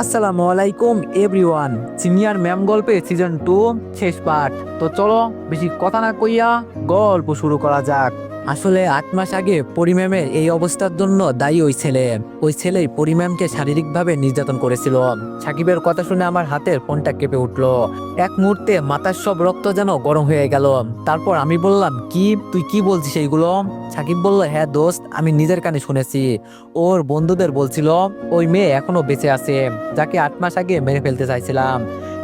আসসালামু আলাইকুম everyone. Senior ma'am গল্পে সিজন 2 শেষ পার্ট। তো চলো বেশি কথা না কইয়া গল্প শুরু করা যাক। আসলে 8 মাস আগে পরি ম্যামের এই অবস্থার জন্য দায়ী ওই ছেলেই পরি ম্যামকে শারীরিকভাবে নির্যাতন করেছিল। সাকিবের কথা শুনে আমার হাতের ফোনটা কেঁপে উঠলো। এক মুহূর্তে মাথার সব রক্ত যেন গরম হয়ে গেল। তারপর আমি বললাম, কি তুই কি বলছিস এইগুলো? সাকিব বলল, হ্যাঁ দোস্ত, আমি নিজের কানে শুনেছি। ওর বন্ধুদের বলছিল ওই মেয়ে এখনো বেঁচে আছে, যাকে 8 মাস আগে মেরে ফেলতে চাইছিলাম।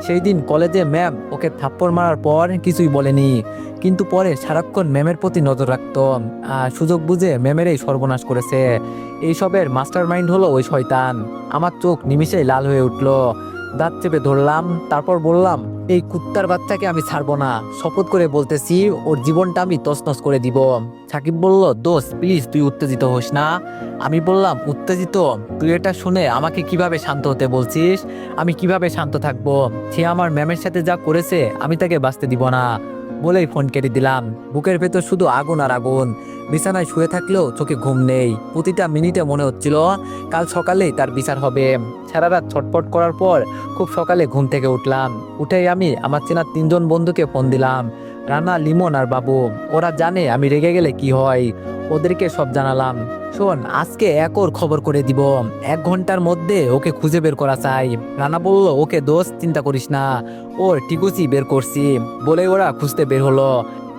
সেই দিন কলেজে ম্যাম ওকে থাপ্পড় মারার পর কিছুই বলেনি, কিন্তু পরে সারাক্ষণ ম্যামের প্রতি নজর রাখতো। সুযোগ বুঝে ম্যামের এই সর্বনাশ করেছে। এইসবের মাস্টার মাইন্ড হলো ওই শয়তান। আমার চোখ নিমিষেই লাল হয়ে উঠলো। দাঁত চেপে ধরলাম, তারপর বললাম, এই কুত্তার বাচ্চাকে আমি ছাড়বো না। শপথ করে বলতেছি, ওর জীবনটা আমি তছনছ করে দিব। সাকিব বলল, দোস্ত প্লিজ তুই উত্তেজিত হোস না। আমি বললাম, উত্তেজিত? তুই এটা শুনে আমাকে কিভাবে শান্ত হতে বলছিস? আমি কিভাবে শান্ত থাকবো? সে আমার ম্যামের সাথে যা করেছে আমি তাকে বাঁচতে দিব না বলেই ফোন কেটে দিলাম। বুকের ভেতর শুধু আগুন আর আগুন। বিছানায় শুয়ে থাকলেও চোখে ঘুম নেই। প্রতিটা মিনিটে মনে হচ্ছিল কাল সকালেই তার বিচার হবে। সারা রাত ছটফট করার পর খুব সকালে ঘুম থেকে উঠলাম। উঠেই আমি আমার চেনা 3জন বন্ধুকে ফোন দিলাম, রানা, লিমন আর বাবু। ওরা জানে আমি রেগে গেলে কি হয়। ওদেরকে সব জানালাম, শোন, আজকে এক ওর খবর করে দিব। 1 ঘন্টার মধ্যে ওকে খুঁজে বের করা চাই। রানা বলল, ওকে দোস্ত, চিন্তা করিস না, ওর ঠিকুচি বের করছি বলে ওরা খুঁজতে বের হলো।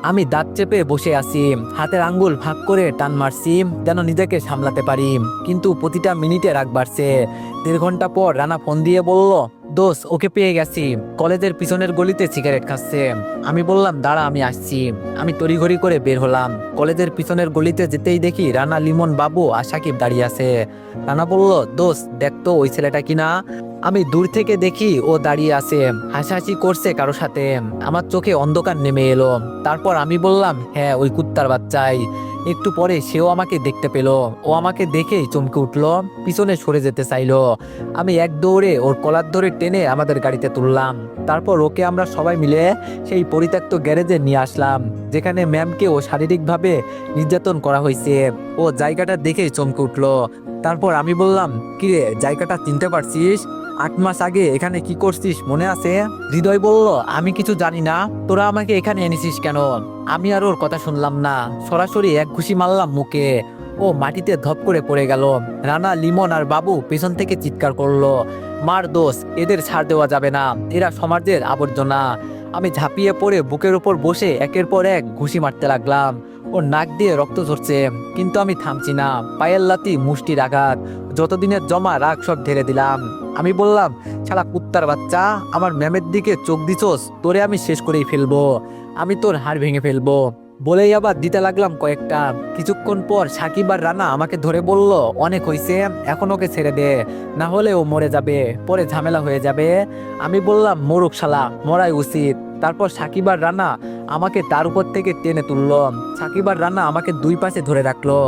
আমি দাঁত চেপে বসে আছি, হাতের আঙ্গুল ভাগ করে টান মারছি যেন নিজেকে সামলাতে পারি, কিন্তু প্রতিটা মিনিটে রাগ বাড়ছে। 1.5 ঘন্টা পর রানা ফোন দিয়ে বলল, দোস্ত ওকে পেয়ে গেছি, কলেজের পিছনের গলিতে সিগারেট খাচ্ছে। আমি বললাম, দাঁড়া আমি আসছি। আমি তড়িঘড়ি করে বের হলাম। কলেজের পিছনের গলিতে যেতেই দেখি রানা, লিমন, বাবু আর সাকিব দাঁড়িয়ে আছে। রানা বলল, দোস্ত দেখতো ওই ছেলেটা কিনা। আমি দূর থেকে দেখি ও দাঁড়িয়ে আছে, হাসাহাসি করছে কারো সাথে। আমার চোখে অন্ধকার নেমে এলো। তারপর আমি বললাম, হ্যাঁ ওই কুত্তার বাচ্চাই। একটু পরে সেও আমাকে দেখতে পেল। ও আমাকে দেখেই চমকে উঠলো, পিছনে সরে যেতে চাইলো। আমি এক দৌড়ে ওর কলার ধরে টেনে আমাদের গাড়িতে তুললাম। তারপর ওকে আমরা সবাই মিলে সেই পরিত্যক্ত গ্যারেজে নিয়ে আসলাম, যেখানে ম্যামকে ও শারীরিকভাবে নির্যাতন করা হয়েছে। ও জায়গাটা দেখেই চমকে উঠলো। তারপর আমি বললাম, কিরে, জায়গাটা চিনতে পারছিস? 8 মাস আগে এখানে কি করছিস মনে আছে? হৃদয় বলল, আমি কিছু জানি না, তোরা আমাকে এখানে এনেছিস কেন? আমি আর ওর কথা শুনলাম না, সরাসরি এক ঘুষি মারলাম মুখে। ও মাটিতে ধপ করে পড়ে গেল। রানা, লিমন আর বাবু পেছন থেকে চিৎকার করলো, মার দোষ, এদের ছাড় দেওয়া যাবে না, এরা সমাজের আবর্জনা। আমি ঝাঁপিয়ে পড়ে বুকের উপর বসে একের পর এক ঘুষি মারতে লাগলাম। ওর নাক দিয়ে রক্ত ঝরছে, কিন্তু আমি থামছি না। পায়ের লাথি, মুষ্টির আঘাত, যতদিনের জমা রাগ সব ঢেলে দিলাম। আমি বললাম, শালা কুত্তার বাচ্চা, আমার ম্যামের দিকে চোখ দিছোস, তোরে আমি শেষ করেই ফেলবো, আমি তোর হাড় ভেঙে ফেলবো বলেই আবার দিতে লাগলাম কয়েকটা। কিছুক্ষণ পর সাকিব আর রানা আমাকে ধরে বলল, অনেক হয়েছে, এখন ওকে ছেড়ে দে, না হলে ও মরে যাবে, পরে ঝামেলা হয়ে যাবে। আমি বললাম, মরুক শালা, মরাই উচিত। তারপর সাকিব আর রানা আমাকে তার উপর থেকে টেনে তুললো। সাকিব আর রানা আমাকে দুই পাশে ধরে রাখলো।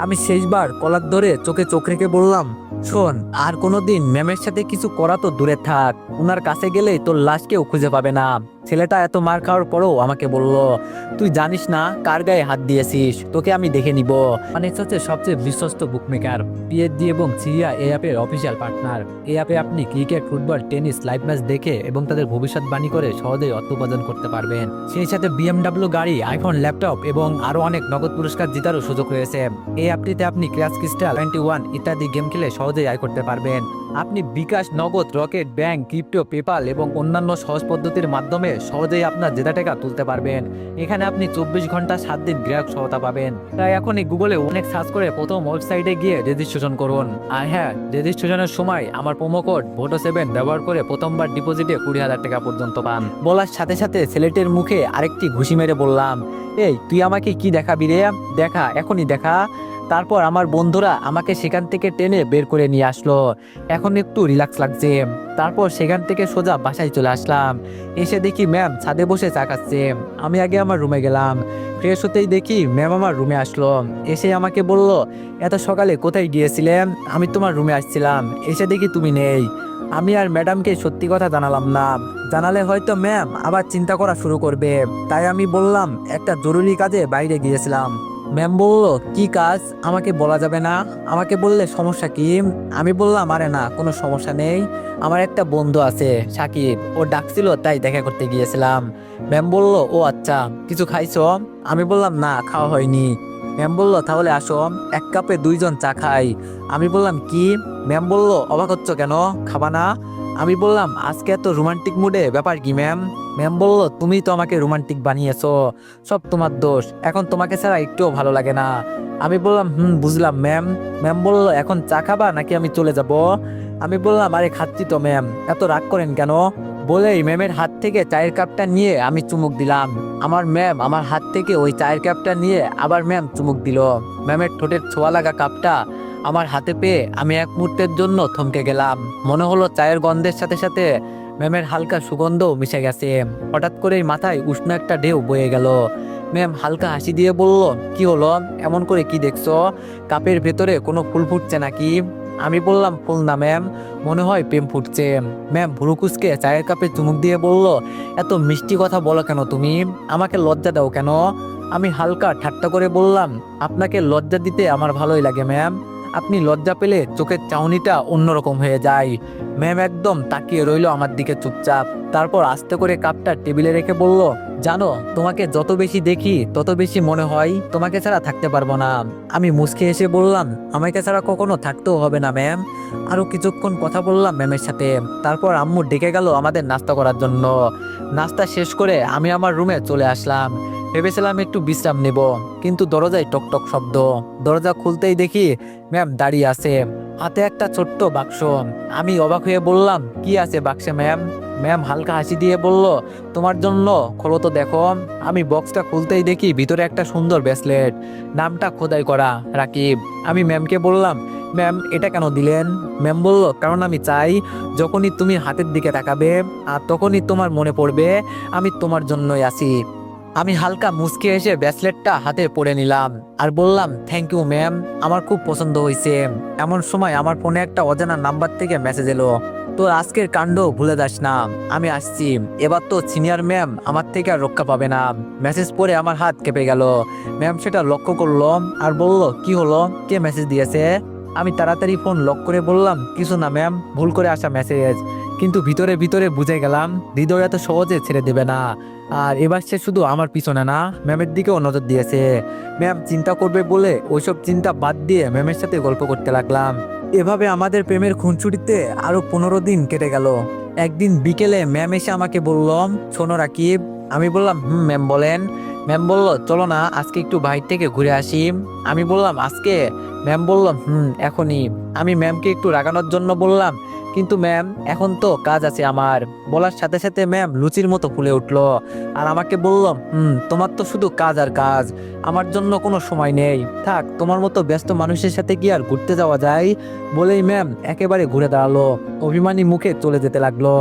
আমি শেষবার কলার ধরে চোখে চোখ রেখে বললাম, শোন, আর কোনোদিন ম্যামের সাথে কিছু করা তো দূরে থাক, উনার কাছে গেলেই তোর লাশ কেউ খুঁজে পাবে না। ছেলেটা এত মার খাওয়ার পরেও আমাকে বলল, তুই জানিস না কার গায়ে হাত দিয়েছিস, তোকে আমি দেখে নিব। মানে হচ্ছে সবচেয়ে বিশ্বস্ত বুকমেকার, পিএসজি এবং সিরিয়া এই অ্যাপের অফিসিয়াল পার্টনার। এই অ্যাপে আপনি cricket, football, tennis live match দেখে এবং তাদের ভবিষ্যৎবাণী করে সহজেই অর্থ উপার্জন করতে পারবেন। সেই সাথে বিএমডব্লিউ গাড়ি, আইফোন, ল্যাপটপ এবং আরো অনেক নগদ পুরস্কার জেতারও সুযোগ রয়েছে। এই অ্যাপটিতে আপনি ক্র্যাশ ক্রিস্টাল 21 ইত্যাদি গেম খেলে সহজেই আয় করতে পারবেন। আপনি বিকাশ, নগদ, রকেট, ব্যাংক, ক্রিপ্টো, পেপাল এবং অন্যান্য সহজ পদ্ধতির মাধ্যমে সহজেই আপনার জেতা টাকা তুলতে পারবেন। এখানে আপনি 24 ঘন্টা 7 দিন গ্রাহক সহায়তা পাবেন। তাই এখনই গুগলে অনেক সার্চ করে প্রথম ওয়েবসাইটে গিয়ে রেজিস্ট্রেশন করুন। আর হ্যাঁ, রেজিস্ট্রেশনের সময় আমার প্রোমো কোড VOTO7 ব্যবহার করে প্রথমবার ডিপোজিটে 20,000 টাকা পর্যন্ত পান। বলার সাথে সাথে ছেলেটির মুখে আরেকটি ঘুষি মেরে বললাম, এই তুই আমাকে কি দেখাবি রে? দেখা, এখনই দেখা। তারপর আমার বন্ধুরা আমাকে সেখান থেকে টেনে বের করে নিয়ে আসলো। এখন একটু রিল্যাক্স লাগছে। তারপর সেখান থেকে সোজা বাসায় চলে আসলাম। এসে দেখি ম্যাম ছাদে বসে চা খাচ্ছে। আমি আগে আমার রুমে গেলাম। ফ্রেশ হতেই দেখি ম্যাম আমার রুমে আসলো। এসে আমাকে বলল, এত সকালে কোথায় গিয়েছিলেন? আমি তোমার রুমে আসছিলাম, এসে দেখি তুমি নেই। আমি আর ম্যাডামকে সত্যি কথা জানালাম না, জানালে হয়তো ম্যাম আবার চিন্তা করা শুরু করবে। তাই আমি বললাম, একটা জরুরি কাজে বাইরে গিয়েছিলাম। ম্যাম বলল, কি কাজ আমাকে বলা যাবে না? আমাকে বললে সমস্যা কি? আমি বললাম, আরে না, কোনো সমস্যা নেই। আমার একটা বন্ধু আছে সাকিব, ও ডাকছিল তাই দেখা করতে গিয়েছিলাম। ম্যাম বলল, ও আচ্ছা, কিছু খাইছো? আমি বললাম, না, খাওয়া হয়নি। ম্যাম বলল, তাহলে আসো, এক কাপে দুইজন চা খাই। আমি বললাম, কি? ম্যাম বলল, অবাক হচ্ছ কেন, খাবা না? আমি বললাম, আজকে এত রোমান্টিক মুডে, ব্যাপার কি ম্যাম? ম্যাম বলল, তুমি তো আমাকে রোমান্টিক বানিয়েছো, সব তোমার দোষ, এখন তোমাকে ছাড়া একটুও ভালো লাগে না। আমি বললাম, বুঝলাম ম্যাম। ম্যাম বলল, এখন চা খাবা নাকি আমি চলে যাব? আমি বললাম, আরে খাচ্ছি তো ম্যাম, এত রাগ করেন কেন? বলেই ম্যামের হাত থেকে চায়ের কাপটা নিয়ে আমি চুমুক দিলাম। আমার ম্যাম আমার হাত থেকে ওই চায়ের কাপটা নিয়ে আবার ম্যাম চুমুক দিল। ম্যামের ঠোঁটের ছোঁয়া লাগা কাপটা আমার হাতে পেয়ে আমি এক মুহূর্তের জন্য থমকে গেলাম। মনে হলো চায়ের গন্ধের সাথে সাথে ম্যামের হালকা সুগন্ধও মিশে গেছে। হঠাৎ করেই মাথায় উষ্ণ একটা ঢেউ বয়ে গেল। ম্যাম হালকা হাসি দিয়ে বলল, কি হলো, এমন করে কি দেখছো? কাপের ভেতরে কোনো ফুল ফুটছে নাকি? আমি বললাম, ফুল না ম্যাম, মনে হয় প্রেম ফুটছে। ম্যাম ভুরু কুঁচকে চায়ের কাপে চুমুক দিয়ে বলল, এত মিষ্টি কথা বলো কেন তুমি? আমাকে লজ্জা দাও কেন? আমি হালকা ঠাট্টা করে বললাম, আপনাকে লজ্জা দিতে আমার ভালোই লাগে ম্যাম। আপনি লজ্জা পেলে চোখের চাউনিটা অন্যরকম হয়ে যায়। ম্যাম একদম তাকিয়ে রইলো আমার দিকে চুপচাপ। তারপর আস্তে করে কাপটা টেবিলে রেখে বলল, জানো, তোমাকে যত বেশি দেখি তত বেশি মনে হয় তোমাকে ছাড়া থাকতে পারবো না। আমি মুচকে এসে বললাম, আমাকে ছাড়া কখনো থাকতেও হবে না ম্যাম। আরো কিছুক্ষণ কথা বললাম ম্যামের সাথে। তারপর আম্মু ডেকে গেল আমাদের নাস্তা করার জন্য। নাস্তা শেষ করে আমি আমার রুমে চলে আসলাম। ভেবেছিলাম একটু বিশ্রাম নেব, কিন্তু দরজায় টকটক শব্দ। দরজা খুলতেই দেখি ম্যাম দাঁড়িয়ে আছে, হাতে একটা ছোট্ট বাক্স। আমি অবাক হয়ে বললাম, কি আছে বাক্সে ম্যাম? ম্যাম হালকা হাসি দিয়ে বলল, তোমার জন্য, খোলো তো দেখো। আমি বক্সটা খুলতেই দেখি ভিতরে একটা সুন্দর ব্রেসলেট, নামটা খোদাই করা, রাকিব। আমি ম্যামকে বললাম, ম্যাম এটা কেন দিলেন? ম্যাম বলল, কারণ আমি চাই যখনই তুমি হাতের দিকে তাকাবে আর তখনই তোমার মনে পড়বে আমি তোমার জন্যই আছি। আমি হালকা মুচকে এসে ব্রেসলেটটা হাতে পরে নিলাম আর বললাম, থ্যাংক ইউ ম্যাম, আমার খুব পছন্দ হয়েছে। এমন সময় আমার ফোনে একটা অজানা নাম্বার থেকে মেসেজ এলো, তোর আজকের কাণ্ড ভুলে যাস না, আমি আসছি, এবার তো সিনিয়র ম্যাম আমার থেকে আর রক্ষা পাবে না। মেসেজ পড়ে আমার হাত কেঁপে গেল। ম্যাম সেটা লক্ষ্য করলো আর বলল, কি হলো, কে মেসেজ দিয়েছে? আমি তাড়াতাড়ি ফোন লক করে বললাম, কিছু না ম্যাম, ভুল করে আসা মেসেজ। কিন্তু ভিতরে ভিতরে বুঝে গেলাম হৃদয় এত সহজে ছেড়ে দেবে না। আর এবার সে শুধু আমার পিছনে না, ম্যামের দিকেও নজর দিয়েছে। ম্যাম চিন্তা করবে বলে ওইসব চিন্তা বাদ দিয়ে ম্যামের সাথে গল্প করতে লাগলাম। এভাবে আমাদের প্রেমের খুনসুটিতে আরো 15 দিন কেটে গেল। একদিন বিকেলে ম্যাম এসে আমাকে বলল, শোনো রাকিব। আমি বললাম, ম্যাম বলেন। ম্যাম বলল, চলো না আজকে একটু বাইরে থেকে ঘুরে আসি। আমি বললাম, আজকে? ম্যাম বলল, এখনই। আমি ম্যামকে একটু রাগানোর জন্য বললাম, কিন্তু ম্যাম এখন তো কাজ আছে আমার। বলার সাথে সাথে ম্যাম লুচির মতো ফুলে উঠলো আর আমাকে বলল, তোমার তো শুধু কাজ আর কাজ, আমার জন্য কোনো সময় নেই, থাক, তোমার মতো ব্যস্ত মানুষের সাথে কি আর ঘুরতে যাওয়া যায়? বলেই ম্যাম একেবারে ঘুরে দাঁড়ালো, অভিমানী মুখে চলে যেতে লাগলো।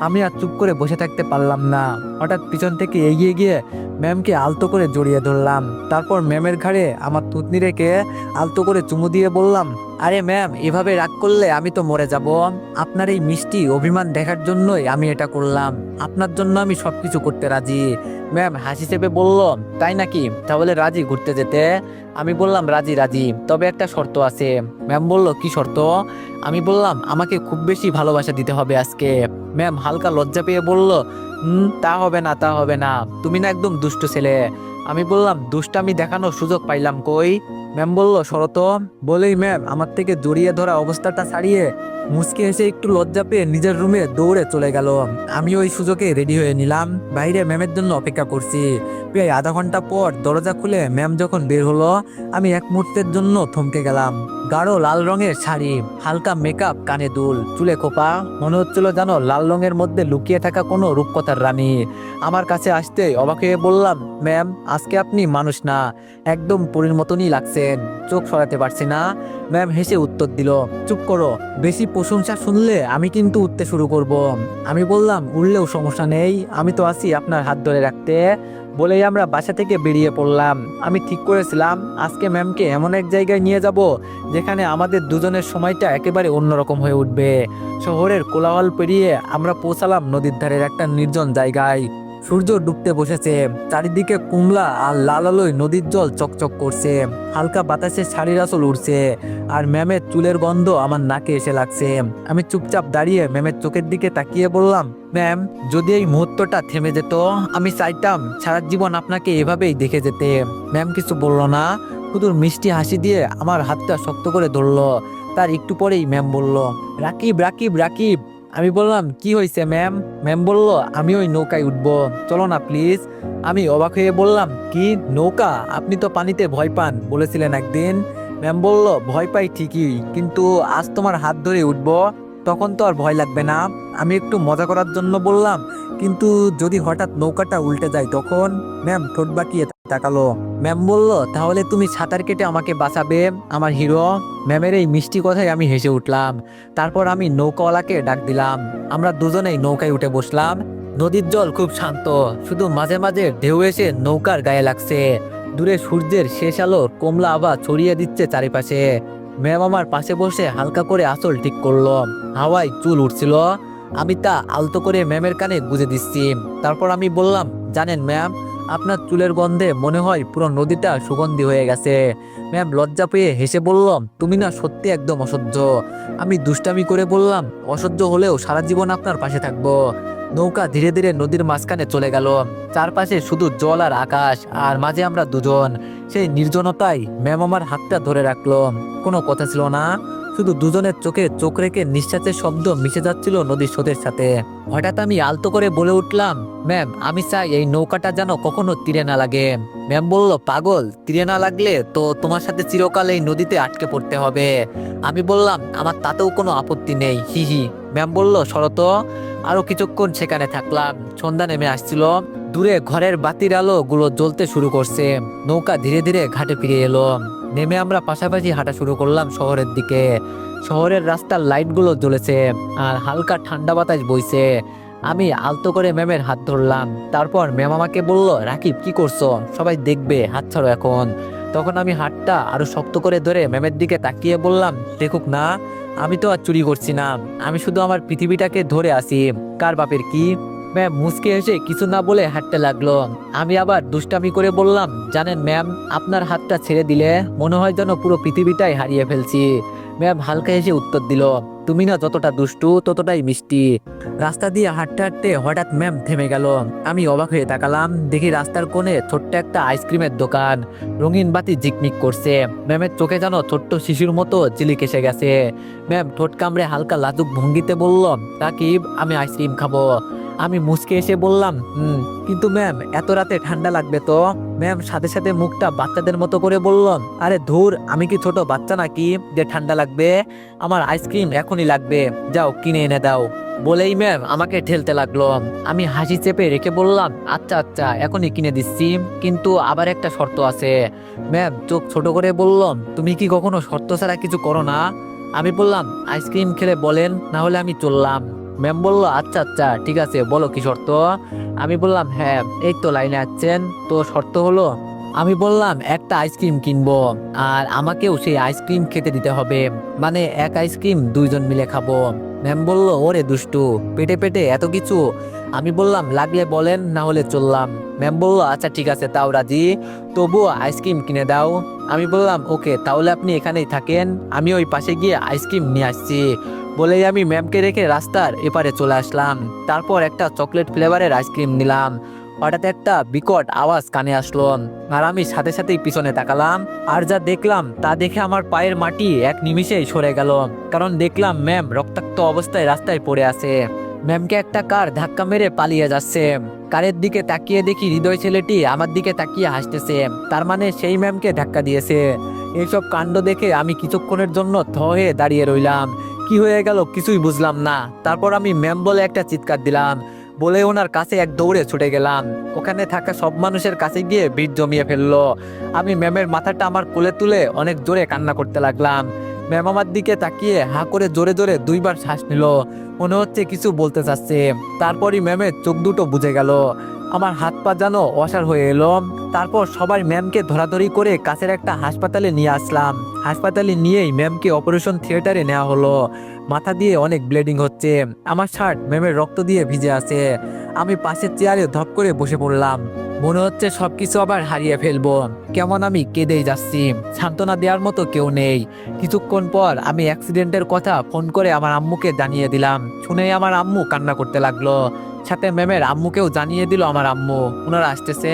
আমি আর চুপ করে বসে থাকতে পারলাম না। হঠাৎ পিছন থেকে এগিয়ে গিয়ে ম্যামকে আলতো করে জড়িয়ে ধরলাম। তারপর ম্যামের ঘাড়ে আমার থুতনি রেখে আলতো করে চুমু দিয়ে বললাম, আরে ম্যাম, এভাবে রাগ করলে আমি তো মরে যাব। আপনার এই মিষ্টি অভিমান দেখার জন্যই আমি এটা করলাম। আপনার জন্য আমি সবকিছু করতে রাজি। ম্যাম হাসি চেপে বলল, তাই নাকি, তাহলে রাজি ঘুরতে যেতে? আমি বললাম, রাজি রাজি, তবে একটা শর্ত আছে। ম্যাম বলল, কি শর্ত? আমি বললাম, আমাকে খুব বেশি ভালোবাসা দিতে হবে আজকে। ম্যাম হালকা লজ্জা পেয়ে বলল, তা হবে না, তা হবে না, তুমি না একদম দুষ্ট ছেলে। আমি বললাম, দুষ্টামি দেখানোর সুযোগ পাইলাম কই? ম্যাম বলল, শরত। বলেই ম্যাম আমার থেকে জড়িয়ে ধরা অবস্থাটা ছাড়িয়ে মুচকে এসে একটু লজ্জা পেয়ে নিজের রুমে দৌড়ে চলে গেল। আমি ওই সুযোগে রেডি হয়ে নিলাম, বাইরে ম্যামের জন্য অপেক্ষা করছি। প্রায় আধা ঘন্টা পর দরজা খুলে ম্যাম যখন বের হলো, আমি এক মুহূর্তের জন্য থমকে গেলাম। গাঢ় লাল রঙের শাড়ি, হালকা মেকআপ, কানে দুল, চুলে খোপা, মনে হচ্ছিল জানো লাল রঙের মধ্যে লুকিয়ে থাকা কোনো রূপকথার রানী। আমার কাছে আসতে অবাক হয়ে বললাম, ম্যাম আজকে আপনি মানুষ না, একদম পরীর মতনই লাগছেন, চোখ সরাতে পারছি না। ম্যাম হেসে উত্তর দিল, চুপ করো, বেশি প্রশংসা শুনলে আমি কিন্তু উঠতে শুরু করব। আমি বললাম, উঠলেও সমস্যা নেই, আমি তো আছি আপনার হাত ধরে রাখতে। বলেই আমরা বাসা থেকে বেরিয়ে পড়লাম। আমি ঠিক করেছিলাম আজকে ম্যামকে এমন এক জায়গায় নিয়ে যাব যেখানে আমাদের দুজনের সময়টা একেবারে অন্যরকম হয়ে উঠবে। শহরের কোলাহল পেরিয়ে আমরা পৌঁছালাম নদীর ধারের একটা নির্জন জায়গায়। সূর্য ডুবতে বসেছে, চারিদিকে কুমলা আর লাল আলোয় নদীর জল চকচক করছে। হালকা বাতাসে শাড়ির আঁচল উড়ছে, আর ম্যামের চুলের গন্ধ আমার নাকে এসে লাগছে। আমি চুপচাপ দাঁড়িয়ে ম্যামের চোখের দিকে তাকিয়ে বললাম, ম্যাম, যদি এই মুহূর্তটা থেমে যেত, আমি চাইতাম সারা জীবন আপনাকে এভাবেই দেখে যেতে। ম্যাম কিছু বলল না, শুধু মিষ্টি হাসি দিয়ে আমার হাতটা শক্ত করে ধরলো। তার একটু পরেই ম্যাম বলল, রাকিব রাকিব রাকিব। আমি বললাম, কি হয়েছে ম্যাম? ম্যাম বলল, আমি ওই নৌকায় উঠবো, চলো না প্লিজ। আমি অবাক হয়ে বললাম, কি নৌকা? আপনি তো পানিতে ভয় পান বলেছিলেন একদিন। ম্যাম বলল, ভয় পাই ঠিকই, কিন্তু আজ তোমার হাত ধরে উঠবো, তখন তো আর ভয় লাগবে না। আমি একটু মজা করার জন্য বললাম, কিন্তু যদি হঠাৎ নৌকাটা উল্টে যায় তখন? ম্যাম ঠোঁট বাঁকিয়ে তাকালো। ম্যাম বলল, তাহলে তুমি সাঁতার কেটে আমাকে বাঁচাবে, আমার হিরো। ম্যামের এই মিষ্টি কথায় আমি হেসে উঠলাম। তারপর আমি নৌকাওয়ালাকে ডাক দিলাম। আমরা দুজনেই নৌকায় উঠে বসলাম। নদীর জল খুব শান্ত, শুধু মাঝে মাঝে ঢেউ এসে নৌকার গায়ে লাগছে। দূরে সূর্যের শেষ আলো কমলা আভা ছড়িয়ে দিচ্ছে চারিপাশে। ম্যাম আমার পাশে বসে হালকা করে আঁচল ঠিক করলো। হাওয়ায় চুল উঠছিল, আমি তা আলতো করে ম্যামের কানে গুজে দিচ্ছি। তারপর আমি বললাম, জানেন ম্যাম, আপনার চুলের গন্ধে মনে হয় পুরো নদীটা সুগন্ধি হয়ে গেছে। ম্যাম লজ্জা পেয়ে হেসে বলল, তুমি না সত্যি একদম অসহ্য। আমি দুষ্টামি করে বললাম, অসহ্য হলেও সারা জীবন আপনার পাশে থাকবো। নৌকা ধীরে ধীরে নদীর মাঝখানে চলে গেল। চারপাশে শুধু জল আর আকাশ, আর মাঝে আমরা দুজন। সেই নির্জনতায় ম্যাম আমার হাতটা ধরে রাখলো। কোনো কথা ছিল না, শুধু দুজনের চোখে চোখ রেখে নিঃশ্বাসের শব্দ মিশে যাচ্ছিল নদীর স্রোতের সাথে। হঠাৎ আমি আলতো করে বলে উঠলাম, ম্যাম, আমি চাই এই নৌকাটা যেন কখনো তীরে না লাগে। ম্যাম বলল, পাগল, তীরে না লাগলে তো তোমার সাথে চিরকাল এই নদীতে আটকে পড়তে হবে। আমি বললাম, আমার তাতেও কোনো আপত্তি নেই, হি হি। ম্যাম বলল, শরত। আরো কিছুক্ষণ সেখানে থাকলাম। সন্ধ্যা নেমে আসছিল, দূরে ঘরের বাতির আলো গুলো জ্বলতে শুরু করছে। নৌকা ধীরে ধীরে ঘাটে ফিরে এলো। নেমে আমরা পাশাপাশি হাঁটা শুরু করলাম শহরের দিকে। শহরের রাস্তার লাইটগুলো জ্বলেছে, আর হালকা ঠান্ডা বাতাস বইছে। আমি আলতো করে ম্যামের হাত ধরলাম। তারপর ম্যাম আমাকে বলল, রাকিব, কি করছো? সবাই দেখবে, হাত ছাড়ো এখন। তখন আমি হাতটা আরো শক্ত করে ধরে ম্যামের দিকে তাকিয়ে বললাম, দেখুক না, আমি তো আর চুরি করছি না, আমি শুধু আমার পৃথিবীটাকে ধরে আছি। কার বাপের কি? ম্যাম মুচকে এসে কিছু না বলে হাঁটতে লাগলো। আমি আবার দুষ্টামি করে বললাম, জানেন ম্যাম, আপনার হাতটা ছেড়ে দিলে মনে হয় যেন পুরো পৃথিবীটাই হারিয়ে ফেলছি। ম্যাম হালকা হেসে উত্তর দিল, তুমি না যতটা দুষ্টু ততটাই মিষ্টি। রাস্তা দিয়ে হাঁটতে হাঁটতে হঠাৎ ম্যাম থেমে গেল। আমি অবাক হয়ে তাকালাম, দেখি রাস্তার কোণে ছোট্ট একটা আইসক্রিমের দোকান। রঙিন বাতি ঝিকমিক করছে। ম্যামের চোখে যেন ছোট্ট শিশুর মতো চিলিক এসে গেছে। ম্যাম ঠোঁট কামড়ে হালকা লাজুক ভঙ্গিতে বলল, রাকিব, আমি আইসক্রিম খাবো। আমি মুচকে এসে বললাম, কিন্তু ম্যাম, এত রাতে ঠান্ডা লাগবে তো। ম্যাম সাথে সাথে মুখটা বাচ্চাদের মতো করে বলল, আরে ধুর, আমি কি ছোট বাচ্চা নাকি যে ঠান্ডা লাগবে? আমার আইসক্রিম এখনই লাগবে, যাও কিনে এনে দাও। বলেই ম্যাম আমাকে ঠেলতে লাগলো। আমি হাসি চেপে রেখে বললাম, আচ্ছা আচ্ছা, এখনই কিনে দিচ্ছি, কিন্তু আবার একটা শর্ত আছে। ম্যাম চোখ ছোট করে বললাম, তুমি কি কখনো শর্ত ছাড়া কিছু করো না? আমি বললাম, আইসক্রিম খেলে বলেন, না হলে আমি চললাম। ম্যাম বলল, আচ্ছা আচ্ছা, ঠিক আছে, বলো কি শর্ত? আমি বললাম, হ্যাঁ, এই তো লাইনে আছেন, তো শর্ত হলো, আমি বললাম, একটা আইসক্রিম কিনবো, আর আমাকেও সেই আইসক্রিম খেতে দিতে হবে, মানে এক আইসক্রিম দুইজন মিলে খাবো। ম্যাম বলল, ওরে দুষ্টু, পেটে পেটে এত কিছু। আমি বললাম, লাগলে বলেন, না হলে চললাম। ম্যাম বলল, আচ্ছা ঠিক আছে, তাও রাজি, তবুও আইসক্রিম কিনে দাও। আমি বললাম, ওকে, তাহলে আপনি এখানেই থাকেন, আমি ওই পাশে গিয়ে আইসক্রিম নিয়ে আসছি। বলেই আমি ম্যামকে রেখে রাস্তার এপারে চলে আসলাম। তারপর একটা চকলেট ফ্লেভারের আইসক্রিম নিলাম। হঠাৎ একটা বিকট আওয়াজ কানে আসলো, আর আমি সাথে সাথেই পিছনে তাকালাম। আর যা দেখলাম তা দেখে আমার পায়ের মাটি এক নিমিষেই সরে গেল, কারণ দেখলাম ম্যাম রক্তাক্ত অবস্থায় রাস্তায় পড়ে আছে। ম্যামকে একটা কার ধাক্কা মেরে পালিয়ে যাচ্ছে। কারের দিকে তাকিয়ে দেখি হৃদয় ছেলেটি আমার দিকে তাকিয়ে হাসতেছে, তার মানে সেই ম্যামকে ধাক্কা দিয়েছে। এইসব কাণ্ড দেখে আমি কিছুক্ষণের জন্য থ হয়ে দাঁড়িয়ে রইলাম। কি হয়ে গেল কিছুই বুঝলাম না। তারপর আমি ম্যাম বলে একটা চিৎকার দিলাম, বলে ওনার কাছে এক দৌড়ে ছুটে গেলাম। ওখানে থাকা সব মানুষের কাছে গিয়ে ভিড় জমিয়ে ফেললো। আমি ম্যামের মাথাটা আমার কোলে তুলে অনেক জোরে কান্না করতে লাগলাম। ম্যাম আমার দিকে তাকিয়ে হা করে জোরে জোরে দুইবার শ্বাস নিল, মনে হচ্ছে কিছু বলতে চাচ্ছে। তারপরই ম্যামের চোখ দুটো বুজে গেল। আমার হাত পা যেন অসাড় হয়ে এলো। তারপর সবাই ম্যামকে ধরাধরি করে কাছের একটা হাসপাতালে নিয়ে আসলাম। হাসপাতালে নিয়েই ম্যামকে অপারেশন থিয়েটারে নেওয়া হলো। মাথা দিয়ে অনেক ব্লিডিং হচ্ছে। আমার শার্ট ম্যামের রক্ত দিয়ে ভিজে আছে। আমি পাশের চেয়ারে ধপ করে বসে পড়লাম। মনে হচ্ছে সবকিছু আবার হারিয়ে ফেলবো। কেমন আমি কেঁদেই যাচ্ছি, সান্ত্বনা দেওয়ার মতো কেউ নেই। কিছুক্ষণ পর আমি অ্যাক্সিডেন্টের কথা ফোন করে আমার আম্মুকে জানিয়ে দিলাম। শুনেই আমার আম্মু কান্না করতে লাগলো। সাথে ম্যামের আম্মুকেও জানিয়ে দিল আমার আম্মু ওনারা আসতেছে।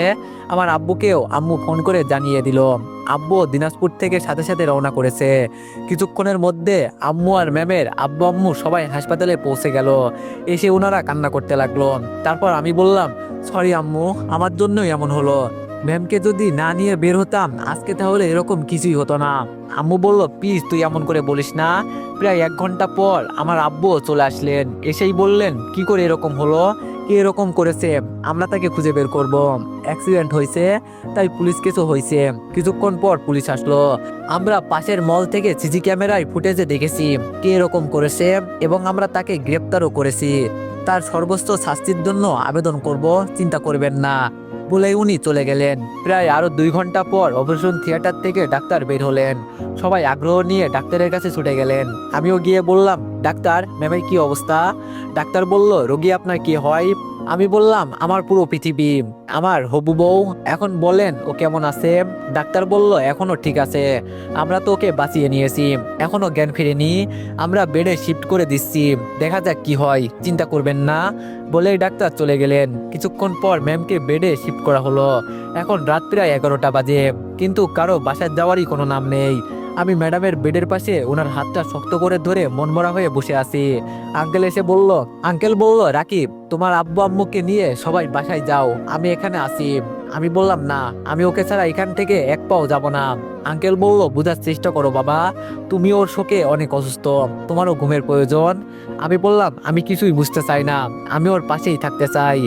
আমার আব্বুকেও আম্মু ফোন করে জানিয়ে দিল। আব্বু দিনাজপুর থেকে সাথে সাথে রওনা করেছে। কিছুক্ষণের মধ্যে আম্মু আর ম্যামের আব্বু আম্মু সবাই হাসপাতালে পৌঁছে গেল। এসে ওনারা কান্না করতে লাগলো। তারপর আমি বললাম, সরি আম্মু, আমার জন্যই এমন হলো। ম্যামকে যদি না নিয়ে বের হতাম আজকে তাহলে এরকম কিছুই হতো না। আম্মু বলল, প্লিজ তুই এমন করে বলিস না। প্রায় 1 ঘন্টা পর আমার আব্বু চলে আসলেন। এসেই বললেন, কি করে এরকম হলো, কে এরকম করেছে, আমরা তাকে খুঁজে বের করব। অ্যাক্সিডেন্ট হয়েছে, তাই পুলিশ কেসও হয়েছে। কিছুক্ষণ পর পুলিশ আসলো। আমরা পাশের মল থেকে সিসি ক্যামেরায় ফুটেজে দেখেছি কে এরকম করেছে এবং আমরা তাকে গ্রেপ্তারও করেছি। তার সর্বোচ্চ শাস্তির জন্য আবেদন করব, চিন্তা করবেন না বলে উনি চলে গেলেন। প্রায় আরো 2 ঘন্টা পর অপারেশন থিয়েটার থেকে ডাক্তার বের হলেন। সবাই আগ্রহ নিয়ে ডাক্তারের কাছে ছুটে গেলেন। আমিও গিয়ে বললাম, ডাক্তার, ম্যামের কি অবস্থা? ডাক্তার বলল, রোগী আপনার কি হয়? আমি বললাম, আমার পুরো পৃথিবী, আমার হবু বউ। এখন বলেন ও কেমন আছে? ডাক্তার বলল, এখনো ঠিক আছে, আমরা তো ওকে বাঁচিয়ে নিয়েছি, এখনো জ্ঞান ফিরেনি, আমরা বেডে শিফট করে দিচ্ছি, দেখা যাক কি হয়, চিন্তা করবেন না বলেই ডাক্তার চলে গেলেন। কিছুক্ষণ পর ম্যামকে বেডে শিফট করা হলো। এখন রাত প্রায় 11টা বাজে, কিন্তু কারো বাসায় যাওয়ারই কোনো নাম নেই। আমি ম্যাডামের বেডের পাশে ওনার হাতটা শক্ত করে ধরে মনমরা হয়ে বসে আছি। আঙ্কেল এসে বলল, আঙ্কেল বলল, রাকিব, তোমার আব্বু আম্মুকে নিয়ে সবাই বাসায় যাও, আমি এখানে আছি। আমি বললাম, না, আমি ওকে ছাড়া এখান থেকে এক পাও যাব না। আঙ্কেল বলল, বুঝার চেষ্টা করো বাবা, তুমি ওর শোকে অনেক অসুস্থ, তোমারও ঘুমের প্রয়োজন। আমি বললাম, আমি কিছুই বুঝতে চাই না, আমি ওর পাশেই থাকতে চাই।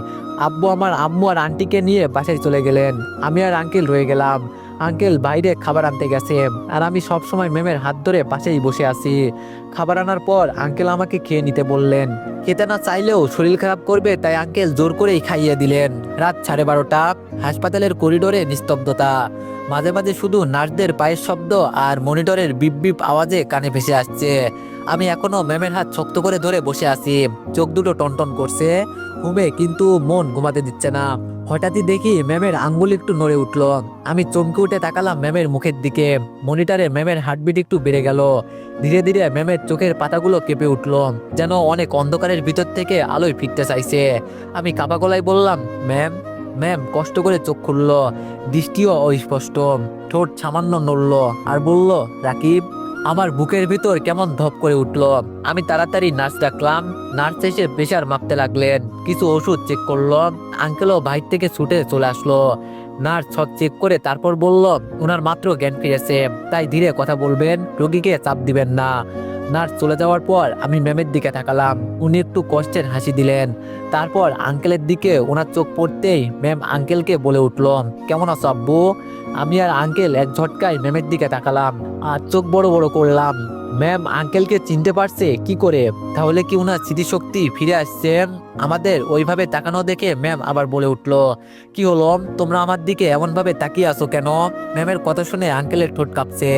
আব্বু আমার আম্মু আর আন্টিকে নিয়ে বাসায় চলে গেলেন। আমি আর আঙ্কেল রয়ে গেলাম। আঙ্কেল বাইরে খাবার আনতে গেছে আর আমি সব সময় ম্যামের হাত ধরে পাশেই বসে আছি। খাবার আনার পর আঙ্কেল আমাকে খেয়ে নিতে বললেন। খেতে না চাইলেও শরীর খারাপ করবে তাই আঙ্কেল জোর করেই খাইয়ে দিলেন। রাত 12:30, হাসপাতালের করিডোরে নিস্তব্ধতা। মাঝে মাঝে শুধু নার্সদের পায়ের শব্দ আর মনিটরের বিপ বিপ আওয়াজে কানে ভেসে আসছে। আমি এখনো ম্যামের হাত শক্ত করে ধরে বসে আছি। চোখ দুটো টনটন করছে ঘুমে, কিন্তু মন ঘুমাতে দিচ্ছে না। হঠাৎই দেখি ম্যামের আঙ্গুল একটু নড়ে উঠলো। আমি চমকে উঠে তাকালাম ম্যামের মুখের দিকে। মনিটরে ম্যামের হার্টবিট একটু বেড়ে গেল। ধীরে ধীরে ম্যামের চোখের পাতাগুলো কেঁপে উঠলো, যেন অনেক অন্ধকারের ভিতর থেকে আলোয় ফিরতে চাইছে। আমি কাপা গলায় বললাম, ম্যাম। ম্যাম কষ্ট করে চোখ খুললো, দৃষ্টিও অস্পষ্ট, ঠোঁট সামান্য নড়ল আর বলল, রাকিব। আমার বুকের ভিতর কেমন ধপ করে উঠলো। আমি তাড়াতাড়ি নার্স ডাকলাম। নার্স এসে প্রেশার মাপতে লাগলেন, কিছু ওষুধ চেক করলো। আঙ্কেলও বাইর থেকে ছুটে চলে আসলো। নার্স সব চেক করে তারপর বলল, ওনার মাত্র জ্ঞান ফিরেছে, তাই ধীরে কথা বলবেন, রোগীকে চাপ দিবেন না। নার্স চলে যাওয়ার পর আমি ম্যামের দিকে তাকালাম। উনি একটু কষ্টের হাসি দিলেন। তারপর আঙ্কেলের দিকে ওনার চোখ পড়তেই ম্যাম আঙ্কেলকে বলে উঠল, কেমন আছো আব্বু? আমি আর আঙ্কেল এক ঝটকায় ম্যামের দিকে তাকালাম আর চোখ বড় বড় করলাম। ম্যাম আঙ্কেলকে চিনতে পারছে কি করে? তাহলে কি ওনার স্মৃতিশক্তি ফিরে আসছে? আমাদের ওইভাবে তাকানো দেখে ম্যাম আবার বলে উঠল, কি হলো, তোমরা আমার দিকে এমন ভাবে তাকিয়ে আছো কেন? ম্যামের কথা শুনে আঙ্কেলের ঠোঁট কাঁপছে,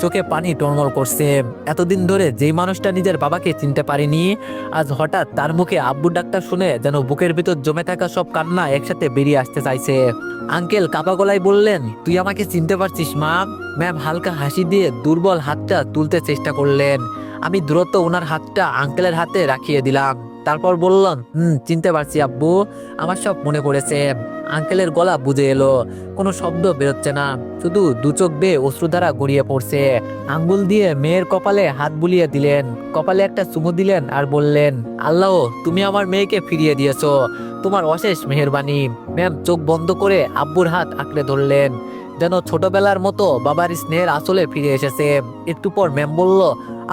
চোখে পানি টলমল করছে। এতদিন ধরে যেই মানুষটা নিজের বাবাকে চিনতে পারেনি, আজ হঠাৎ তার মুখে আব্বু ডাক্তার শুনে যেন বুকের ভিতর জমে থাকা সব কান্না একসাথে বেরিয়ে আসতে চাইছে। আঙ্কেল কাপা গলায় বললেন, তুই আমাকে চিনতে পারছিস মা? ম্যাম হালকা হাসি দিয়ে দুর্বল হাতটা তুলতে চেষ্টা করলেন। আমি দ্রুত ওনার হাতটা আঙ্কেলের হাতে রাখিয়ে দিলাম। তারপর বললাম, চিনতে পারছি আব্বু, আমার সব মনে পড়েছে। আঙ্কেলের গলা বুঝে এলো, কোনো শব্দ বেরোচ্ছে না, শুধু দু চোখ বেয়ে অশ্রুধারা গড়িয়ে পড়ছে। আঙ্গুল দিয়ে মেয়ের কপালে হাত বুলিয়ে দিলেন, কপালে একটা চুমু দিলেন আর বললেন, আল্লাহ, তুমি আমার মেয়েকে ফিরিয়ে দিয়েছো, তোমার অশেষ মেহেরবানি। ম্যাম চোখ বন্ধ করে আব্বুর হাত আঁকড়ে ধরলেন, যেন ছোটবেলার মতো বাবার স্নেহের আসলে ফিরে এসেছে। একটু পর ম্যাম বলল,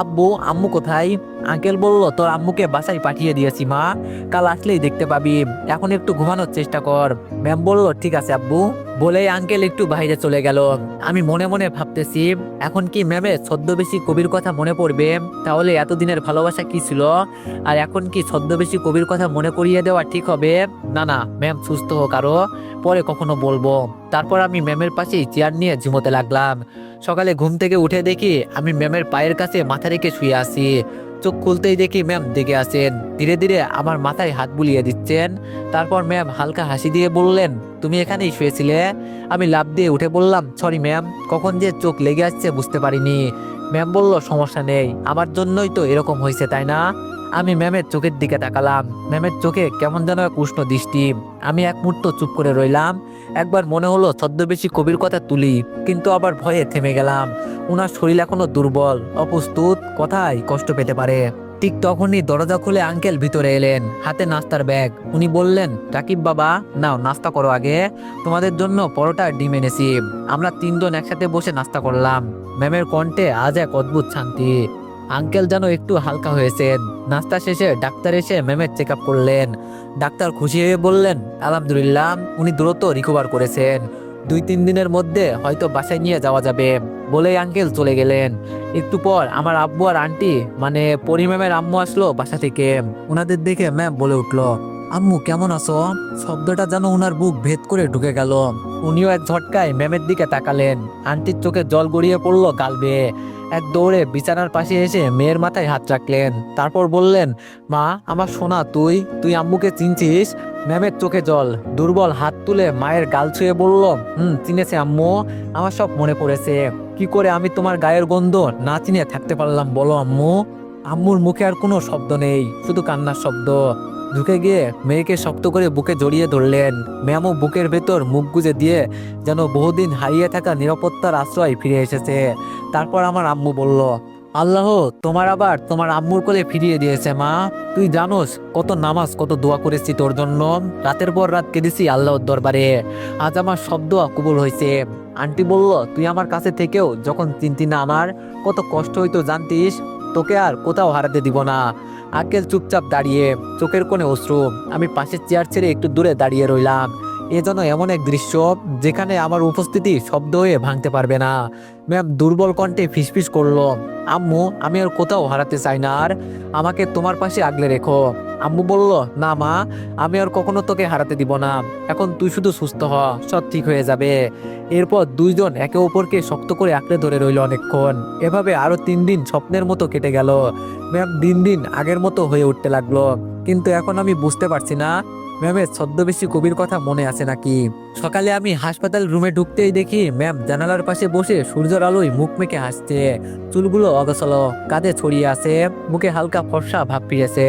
আব্বু, আম্মু কোথায়? আঙ্কেল বলল, তোর আম্মুকে বাসায় পাঠিয়ে দিয়েছি মা, কাল আসলেই দেখতে পাবি, এখন একটু ঘুমানোর চেষ্টা কর। ম্যাম বলল, ঠিক আছে আব্বু বলেই আঙ্কেল একটু বাইরে চলে গেল। আমি মনে মনে ভাবতেছি, এখন কি ম্যামের ছদ্মবেশী কবির কথা মনে পড়বে? তাহলে এতদিনের ভালোবাসা কি ছিল? আর এখন কি ছদ্মবেশী কবির কথা মনে করিয়ে দেওয়া ঠিক হবে? না না, ম্যাম সুস্থ হোক, আরো পরে কখনো বলবো। তারপর আমি ম্যামের পাশেই চেয়ার নিয়ে ঝুমোতে লাগলাম। সকালে ঘুম থেকে উঠে দেখি আমি ম্যামের পায়ের কাছে মাথা রেখে শুয়ে আছি। চোখ খুলতেই দেখি ম্যাম দেখে আছেন। ধীরে ধীরে আমার মাথায় হাত বুলিয়ে দিচ্ছেন। তারপর ম্যাম হালকা হাসি দিয়ে বললেন, তুমি এখানেই শুয়েছিলে? আমি লাফ দিয়ে উঠে বললাম, সরি ম্যাম, কখন যে চোখ লেগে আসছে বুঝতে পারিনি। ম্যাম বলল, সমস্যা নেই, আমার জন্যই তো এরকম হয়েছে, তাই না? আমি ম্যামের চোখের দিকে তাকালাম। ম্যামের চোখে কেমন যেন এক উষ্ণ দৃষ্টি। আমি এক মুহূর্ত চুপ করে রইলাম। একবার মনে হলো ছদ্মবেশী কবির কথা তুলি, কিন্তু আবার ভয়ে থেমে গেলাম। ওনার শরীর এখনো দুর্বল, অপ্রস্তুত, কথায় কষ্ট পেতে পারে। ঠিক তখনই দরজা খুলে আঙ্কেল ভিতরে এলেন, হাতে নাস্তার ব্যাগ। উনি বললেন, রাকিব বাবা, নাও নাস্তা করো আগে, তোমাদের জন্য পরোটা আর ডিম এনেছি। আমরা তিনজন একসাথে বসে নাস্তা করলাম। ম্যামের কণ্ঠে আজ এক অদ্ভুত শান্তি। আঙ্কেল যেন একটু হালকা হয়েছেন। নাস্তা শেষে ডাক্তার এসে ম্যামের চেক আপ করলেন। ডাক্তার খুশি হয়ে বললেন, আলহামদুলিল্লাহ, উনি দ্রুত রিকভার করেছেন, 2-3 দিনের মধ্যে হয়তো বাসায় নিয়ে যাওয়া যাবে, বলেই আঙ্কেল চলে গেলেন। একটু পর আমার আব্বু আর আন্টি, মানে পরি ম্যামের আম্মু আসলো বাসা থেকে। ওনাদের দেখে ম্যাম বলে উঠলো, আম্মু কেমন আছো? শব্দটা যেন ওনার বুক ভেদ করে ঢুকে গেল। উনিও এক ঝটকায় ম্যামের দিকে তাকালেন। আন্টির চোখে জল গড়িয়ে পড়লো গাল বেয়ে। এক দৌড়ে বিছানার পাশে এসে মেয়ের মাথায় হাত রাখলেন। তারপর বললেন, মা, আমার সোনা, তুই তুই আম্মুকে চিনছিস? ম্যামের চোখে জল। দুর্বল হাত তুলে মায়ের গাল ছুঁয়ে বলল, চিনেছে আম্মু, আমার সব মনে পড়েছে। কি করে আমি তোমার গায়ের গন্ধ না চিনে থাকতে পারলাম বলো আম্মু? আম্মুর মুখে আর কোনো শব্দ নেই, শুধু কান্নার শব্দ। ঢুকে গিয়ে মেয়েকে শক্ত করে বুকে জড়িয়ে ধরলেন। ম্যামও বুকের ভেতর মুখ গুজে দিয়ে যেন বহুদিন হারিয়ে থাকা নিরাপত্তার আশ্রয় ফিরে এসেছে। তারপর আমার আম্মু বলল, আল্লাহ তোমার আবার তোমার আম্মুর কোলে ফিরিয়ে দিয়েছে মা। তুই জানোস কত নামাজ, কত দোয়া করেছি তোর জন্য, রাতের পর রাত কেঁদেছি আল্লাহর দরবারে। আজ আমার সব দোয়া কবুল হয়েছে। আন্টি বলল, তুই আমার কাছে থেকেও যখন চিনতি না আমার কত কষ্ট হইতো জানতিস? তোকে আর কোথাও হারাতে দিব না। আঙ্কেল চুপচাপ দাঁড়িয়ে, চোখের কোণে অশ্রু। আমি পাশের চেয়ার ছেড়ে একটু দূরে দাঁড়িয়ে রইলাম। এ যেন এমন এক দৃশ্য যেখানে আমার উপস্থিতি শব্দ হয়ে ভাঙতে পারবে না। ম্যাম দুর্বল কণ্ঠে ফিসফিস করলো, আম্মু, আমি আর কোথাও হারাতে চাই না, আর আমাকে তোমার পাশে আগলে রেখো। আম্মু বলল, না মা, আমি আর কখনো তোকে হারাতে দিব না। এখন তুই শুধু সুস্থ হ, সব ঠিক হয়ে যাবে। এরপর দুইজন একে অপরকে শক্ত করে আঁকড়ে ধরে রইল অনেকক্ষণ। এভাবে আরো 3 দিন স্বপ্নের মতো কেটে গেল। ম্যাম দিন দিন আগের মতো হয়ে উঠতে লাগলো। কিন্তু এখন আমি বুঝতে পারছি না ম্যামের ছদ্মবেশী কবির কথা মনে আছে নাকি। সকালে আমি হাসপাতাল রুমে ঢুকতেই দেখি ম্যাম জানালার পাশে বসে সূর্যের আলোয় মুখ মেখে হাসছে। চুলগুলো অগোছালো, কাঁধে ছড়িয়ে আছে, মুখে হালকা ফর্সা ভাব ফিরেছে।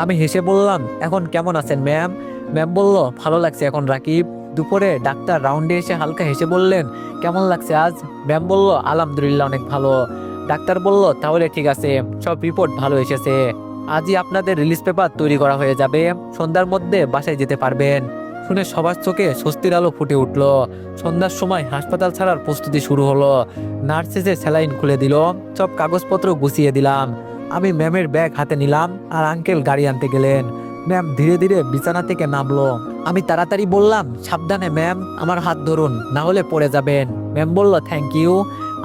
আমি হেসে বললাম, এখন কেমন আছেন ম্যাম? ম্যাম বলল, ভালো লাগছে এখন রাকিব। দুপুরে ডাক্তার রাউন্ডে এসে হালকা হেসে বললেন, কেমন লাগছে আজ? ম্যাম বলল, আলহামদুলিল্লাহ, অনেক ভালো। ডাক্তার বলল, তাহলে ঠিক আছে, সব রিপোর্ট ভালো এসেছে। আজই আপনাদের রিলিজ পেপার তৈরি করা হয়ে যাবে, সন্ধ্যার মধ্যে বাসায় যেতে পারবেন। শুনে সবার চোখে স্বস্তির আলো ফুটে উঠল। সন্ধ্যার সময় হাসপাতাল ছাড়ার প্রস্তুতি শুরু হলো। নার্স এসে স্যালাইন খুলে দিল, সব কাগজপত্র গুছিয়ে দিলাম। আমি ম্যামের ব্যাগ হাতে নিলাম আর আঙ্কেল গাড়ি আনতে গেলেন। ম্যাম ধীরে ধীরে বিছানা থেকে নামলো। আমি তাড়াতাড়ি বললাম, সাবধানে ম্যাম, আমার হাত ধরুন, না হলে পড়ে যাবেন। ম্যাম বলল, থ্যাংক ইউ।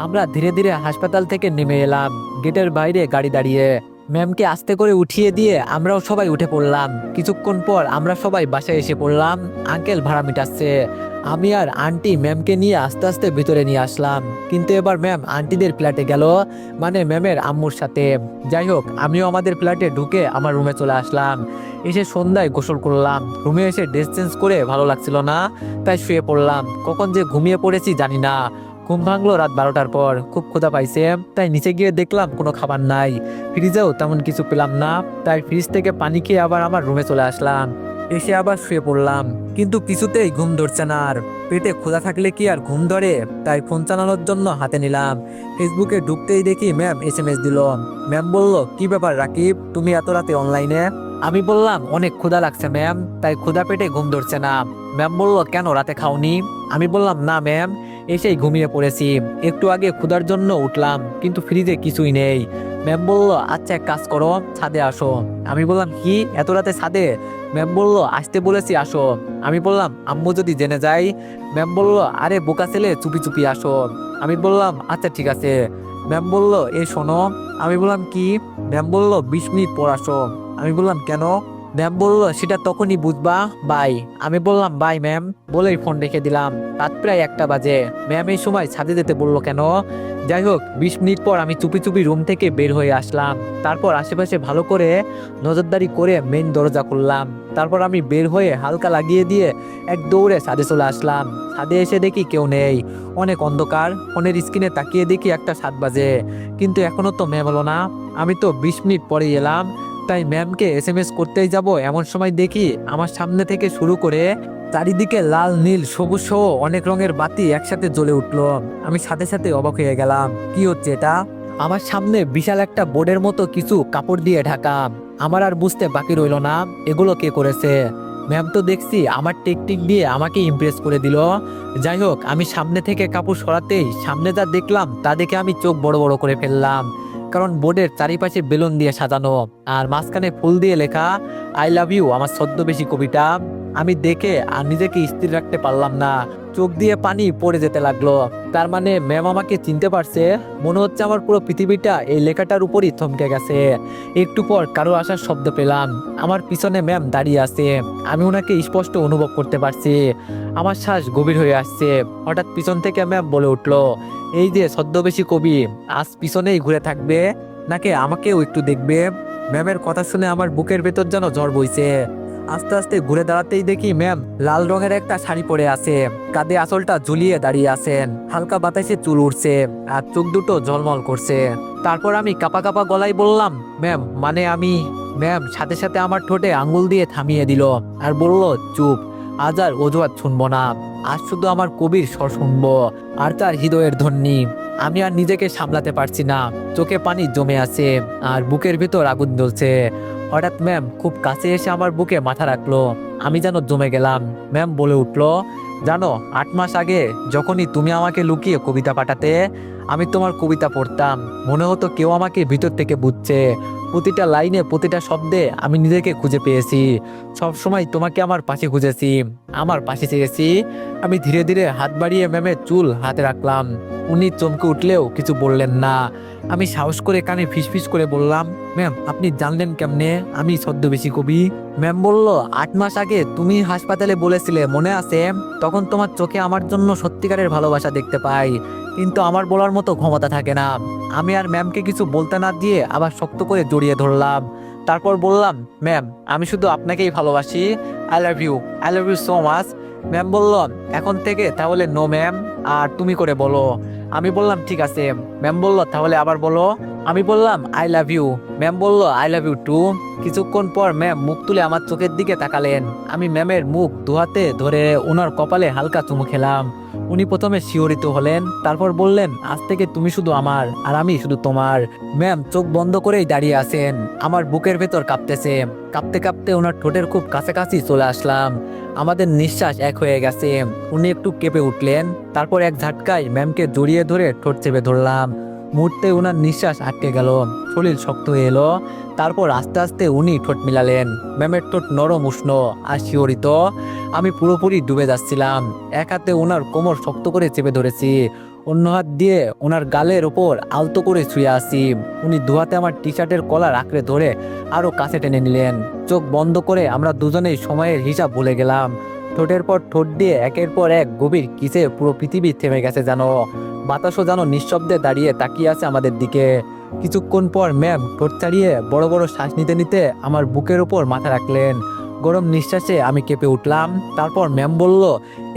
আমরা ধীরে ধীরে হাসপাতাল থেকে নেমে এলাম। গেটের বাইরে গাড়ি দাঁড়িয়ে। ম্যামকে আস্তে করে উঠিয়ে দিয়ে আমরাও সবাই উঠে পড়লাম। কিছুক্ষণ পর আমরা সবাই বাসায় এসে পড়লাম। আঙ্কেল ভাড়া মিটাচ্ছে। আমি আর আন্টি ম্যামকে নিয়ে আস্তে আস্তে ভিতরে নিয়ে আসলাম। কিন্তু এবার ম্যাম আন্টিদের ফ্ল্যাটে গেল, মানে ম্যামের আম্মুর সাথে। যাই হোক, আমিও আমাদের ফ্ল্যাটে ঢুকে আমার রুমে চলে আসলাম। এসে সন্ধ্যায় গোসল করলাম। রুমে এসে ড্রেস চেঞ্জ করে ভালো লাগছিল না, তাই শুয়ে পড়লাম। কখন যে ঘুমিয়ে পড়েছি জানি না। ঘুম ভাঙলো রাত 12টার পর। খুব ক্ষুধা পাইছে, তাই নিচে গিয়ে দেখলাম কোনো খাবার নাই। ফ্রিজেও তেমন কিছু পেলাম না, তাই ফ্রিজ থেকে পানি খেয়ে আবার আমার রুমে চলে আসলাম। এসে আবার শুয়ে পড়লাম, কিন্তু কিছুতেই ঘুম ধরছে না। আর পেটে ক্ষুধা থাকলে কি আর ঘুম ধরে? তাই ফোন চালানোর জন্য হাতে নিলাম। ফেসবুকে ঢুকতেই দেখি ম্যাম এসএমএস দিল। ম্যাম বলল, কি ব্যাপার রাকিব, তুমি এত রাতে অনলাইনে? আমি বললাম, অনেক ক্ষুধা লাগছে ম্যাম, তাই ক্ষুধা পেটে ঘুম ধরছে না। ম্যাম বলল, কেন, রাতে খাওনি? আমি বললাম, না ম্যাম, এসেই ঘুমিয়ে পড়েছি। একটু আগে ক্ষুধার জন্য উঠলাম, কিন্তু ফ্রিজে কিছুই নেই। ম্যাম বলল, আচ্ছা এক কাজ করো, ছাদে আসো। আমি বললাম, কি এত রাতে ছাদে? ম্যাম বলল, আসতে বলেছি, আসো। আমি বললাম, আম্মু যদি জেনে যায়? ম্যাম বলল, আরে বোকা ছেলে, চুপি চুপি আসো। আমি বললাম, আচ্ছা ঠিক আছে। ম্যাম বলল, শোনো। আমি বললাম, কি? ম্যাম বলল, 20 মিনিট পর আসো। আমি বললাম, কেন? ম্যাম বললো সেটা তখনই বুঝবা, বাই। আমি বললাম বাই ম্যাম, বলেই ফোন রেখে দিলাম। রাত প্রায় 1টা বাজে। ম্যাম এই সময় ছাদে যেতে বললো কেন? যাই হোক, 20 মিনিট পর আমি চুপি চুপি রুম থেকে বের হয়ে আসলাম। তারপর আশেপাশে ভালো করে নজরদারি করে মেইন দরজা খুললাম। তারপর আমি বের হয়ে হালকা লাগিয়ে দিয়ে এক দৌড়ে ছাদে চলে আসলাম। ছাদে এসে দেখি কেউ নেই, অনেক অন্ধকার। ফোনের স্ক্রিনে তাকিয়ে দেখি 1টা 7 বাজে, কিন্তু এখনো তো ম্যাম হলো না। আমি তো 20 মিনিট পরে এলাম, তাই ম্যামকে SMS করতেই যাব, এমন সময় দেখি আমার সামনে থেকে শুরু করে চারিদিকে লাল নীল সবুজ সহ অনেক রঙের বাতি একসাথে জ্বলে উঠলো। আমি সাথে সাথে অবাক হয়ে গেলাম, কি হচ্ছে এটা? আমার সামনে বিশাল একটা বোর্ডের মতো কিছু কাপড় দিয়ে ঢাকা। আমার আর বুঝতে বাকি রইলো না এগুলো কে করেছে। ম্যাম তো দেখছি আমার টেকটিক দিয়ে আমাকে ইমপ্রেস করে দিল। যাই হোক, আমি সামনে থেকে কাপড় সরাতেই সামনে যা দেখলাম তা দেখে আমি চোখ বড় বড় করে ফেললাম। কারণ বোর্ডের চারিপাশে বেলুন দিয়ে সাজানো, আর মাঝখানে ফুল দিয়ে লেখা আই লাভ ইউ, আমার ছদ্মবেশী কবিতা। আমি দেখে আর নিজেকে স্থির রাখতে পারলাম না, চোখ দিয়ে পানি পড়ে যেতে লাগলো। তার মানে ম্যাম আমাকে চিনতে পারছে। মনে হচ্ছে আমার পুরো পৃথিবীটা এই লেখাটার উপরই থমকে গেছে। একটু পর কারো আসার শব্দ পেলাম। আমার পিছনে ম্যাম দাঁড়িয়ে আছে, আমি ওনাকে স্পষ্ট অনুভব করতে পারছি। আমার শ্বাস গভীর হয়ে আসছে। হঠাৎ পিছন থেকে ম্যাম বলে উঠলো, এই যে ছদ্মবেশী কবি, আজ পিছনেই ঘুরে থাকবে নাকি আমাকেও একটু দেখবে? ম্যামের কথা শুনে আমার বুকের ভেতর যেন জ্বর বইছে। আস্তে আস্তে ঘুরে দাঁড়াতেই দেখি ম্যাম লাল রঙের একটা শাড়ি পরে আছে, কাঁধে আঁচলটা ঝুলিয়ে দাঁড়িয়ে আছেন। হালকা বাতাসে চুল উঠছে আর চোখ দুটো ঝলমল করছে। তারপর আমি কাপা কাপা গলায় বললাম, ম্যাম মানে আমি। ম্যাম সাথে সাথে আমার ঠোঁটে আঙ্গুল দিয়ে থামিয়ে দিল আর বলল, চুপ, আজ আর অজুহাত শুনবো না। আজ শুধু আমার কবির স্বর শুনবো আর তার হৃদয়ের ধ্বনি। আমি আর নিজেকে সামলাতে পারছি না, চোখে পানি জমে আছে আর বুকের ভিতর আগুন জ্বলছে। হঠাৎ ম্যাম খুব কাছে এসে আমার বুকে মাথা রাখলো। আমি যেন জমে গেলাম। ম্যাম বলে উঠলো, জানো 8 মাস আগে যখনই তুমি আমাকে লুকিয়ে কবিতা পাঠাতে, আমি তোমার কবিতা পড়তাম। মনে হতো কেউ আমাকে ভিতর থেকে বুঝছে। প্রতিটা লাইনে প্রতিটা শব্দে আমি নিজেকে খুঁজে পেয়েছি। সব সময় তোমাকে আমার পাশে খুঁজেছি, আমার পাশে চেয়েছি। আমি ধীরে ধীরে হাত বাড়িয়ে ম্যামের চুল হাতে রাখলাম। উনি চমকে উঠলেও কিছু বললেন না। আমি সাহস করে কানে ফিসফিস করে বললাম, ম্যাম আপনি জানলেন কেমনে আমি ছদ্মবেশী কবি? ম্যাম বলল, 8 মাস আগে তুমি হাসপাতালে বলেছিলে, মনে আছে? তখন তোমার চোখে আমার জন্য সত্যিকারের ভালোবাসা দেখতে পাই, কিন্তু আমার বলার মতো ক্ষমতা থাকে না। আমি আর ম্যামকে কিছু বলতে না দিয়ে আবার শক্ত করে জড়িয়ে ধরলাম। তারপর বললাম, ম্যাম আমি শুধু আপনাকেই ভালোবাসি। I love you, I love you so much. Ma'am বলল, এখন থেকে তাহলে নো ম্যাম, আর তুমি করে বলো। আমি বললাম ঠিক আছে। ম্যাম বলল, তাহলে আবার বলো। আমি বললাম আই লাভ ইউ। ম্যাম বলল, আই লাভ ইউ টু। কিছুক্ষণ পর ম্যাম মুখ তুলে আমার চোখের দিকে তাকালেন। আমি ম্যামের মুখ দুহাতে ধরে ওনার কপালে হালকা চুমু খেলাম। উনি প্রথমে শিহরিত হলেন, তারপর বললেন, আজ থেকে তুমি শুধু আমার আর আমি শুধু তোমার। ম্যাম চোখ বন্ধ করেই দাঁড়িয়ে আছেন। আমার বুকের ভেতর কাঁপতেছে। কাঁপতে কাঁপতে ওনার ঠোঁটের খুব কাছাকাছি চলে আসলাম। আমাদের নিঃশ্বাস এক হয়ে গেছে। উনি একটু কেঁপে উঠলেন। তারপর এক ঝাটকায় ম্যামকে জড়িয়ে ধরে ঠোঁট চেপে ধরলাম। মুহূর্তে ওনার নিঃশ্বাস আটকে গেল, শরীর শক্ত হয়ে এলো। তারপর আস্তে আস্তে উনি ঠোঁট মিলালেন। ম্যামের ঠোঁট নরম উষ্ণ আর শিহরিত। আমি পুরোপুরি ডুবে যাচ্ছিলাম। এক হাতে ওনার কোমর শক্ত করে চেপে ধরেছি, অন্য হাত দিয়ে ওনার গালের ওপর আলতো করে শুয়ে আছি। উনি দুহাতে আমার টি শার্টের কলার আঁকড়ে ধরে আরো কাছে টেনে নিলেন। চোখ বন্ধ করে আমরা দুজনেই সময়ের হিসাব ভুলে গেলাম। ঠোঁটের পর ঠোঁট দিয়ে একের পর এক গভীর কিসে পুরো পৃথিবী থেমে গেছে যেন। বাতাসও যেন নিঃশব্দে দাঁড়িয়ে তাকিয়ে আছে আমাদের দিকে। কিছুক্ষণ পর ম্যাম ঠোঁট ছাড়িয়ে বড় বড় শ্বাস নিতে নিতে আমার বুকের ওপর মাথা রাখলেন। গরম নিঃশ্বাসে আমি কেঁপে উঠলাম। তারপর ম্যাম বলল,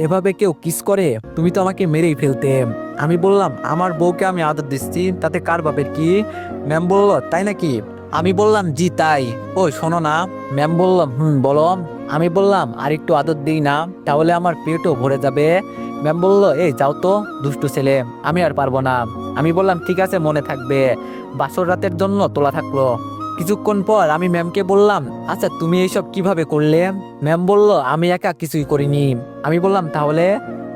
এভাবে কেউ কিস করে? তুমি তো আমাকে মেরেই ফেলতে। আমি বললাম, আমার বউকে আমি আদর দিচ্ছি, তাতে কার বাপের কি? ম্যাম বলল, তাই নাকি? আমি বললাম, জি তাই। ওই শোনো না। ম্যাম বলল, বলো। আমি বললাম, আর একটু আদর দিই না, তাহলে আমার পেটও ভরে যাবে। ম্যাম বলল, এই যাও তো দুষ্টু ছেলে, আমি আর পারবো না। আমি বললাম, ঠিক আছে, মনে থাকবে। বাসর রাতের জন্য তোলা থাকলো। কিছুক্ষণ পর আমি ম্যামকে বললাম, আচ্ছা তুমি এইসব কিভাবে করলে? ম্যাম বলল, আমি একা কিছুই করিনি। আমি বললাম, তাহলে?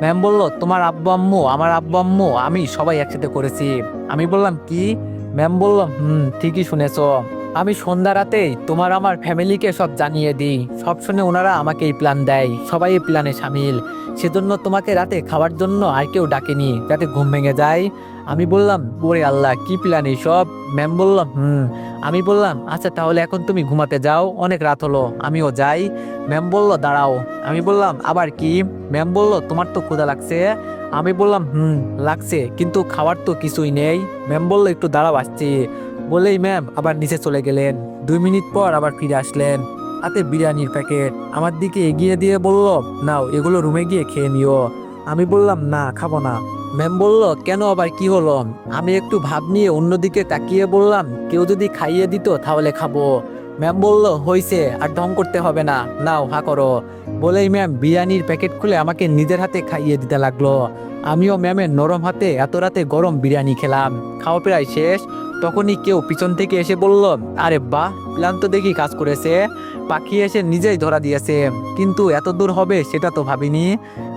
ম্যাম বলল, তোমার আব্বু আম্মু, আমার আব্বু আম্মু, আমি সবাই একসাথে করেছি। আমি বললাম, কি? ম্যাম বলল, ঠিকই শুনেছো। আমি সন্ধ্যা রাতেই তোমার আমার ফ্যামিলিকে সব জানিয়ে দিই। সব শুনে ওনারা আমাকে এই প্ল্যান দেয়, সবাই এই প্ল্যানে সামিল। সেজন্য তোমাকে রাতে খাওয়ার জন্য আর কেউ ডাকেনি, যাতে ঘুম ভেঙে যায়। আমি বললাম, ওরে আল্লাহ, কি প্ল্যান এইসব? ম্যাম বলল, আমি বললাম আচ্ছা তাহলে এখন তুমি ঘুমাতে যাও, অনেক রাত হলো, আমিও যাই। ম্যাম বলল দাঁড়াও। আমি বললাম আবার কি? ম্যাম বলল তোমার তো ক্ষুধা লাগছে। আমি বললাম লাগছে, কিন্তু খাবার তো কিছুই নেই। ম্যাম বলল একটু দাঁড়াও আসছি। বলেই ম্যাম আবার নিচে চলে গেলেন। 2 মিনিট পর আবার ফিরে আসলেন, হাতে বিরিয়ানির প্যাকেট আমার দিকে এগিয়ে দিয়ে বলল নাও এগুলো রুমে গিয়ে খেয়ে নিও। আমি বললাম না খাবো না। ম্যাম বলল কেন, আবার কি হলো? আমি একটু ভাব নিয়ে অন্যদিকে তাকিয়ে বললাম কেউ যদি খাইয়ে দিত তাহলে খাবো। ম্যাম বলল হইছে, আর ঢং করতে হবে না, নাও হা করো। বলেই ম্যাম বিরিয়ানির প্যাকেট খুলে আমাকে নিজের হাতে খাইয়ে দিতে লাগলো। আমিও ম্যামের নরম হাতে এত রাতে গরম বিরিয়ানি খেলাম। খাওয়া প্রায় শেষ, তখনই কেউ পিছন থেকে এসে বলল আরে বাহ, প্ল্যান তো দেখি কাজ করেছে। পাখি এসে নিজেই ধরা দিয়েছে, কিন্তু এত দূর হবে সেটা তো ভাবিনি।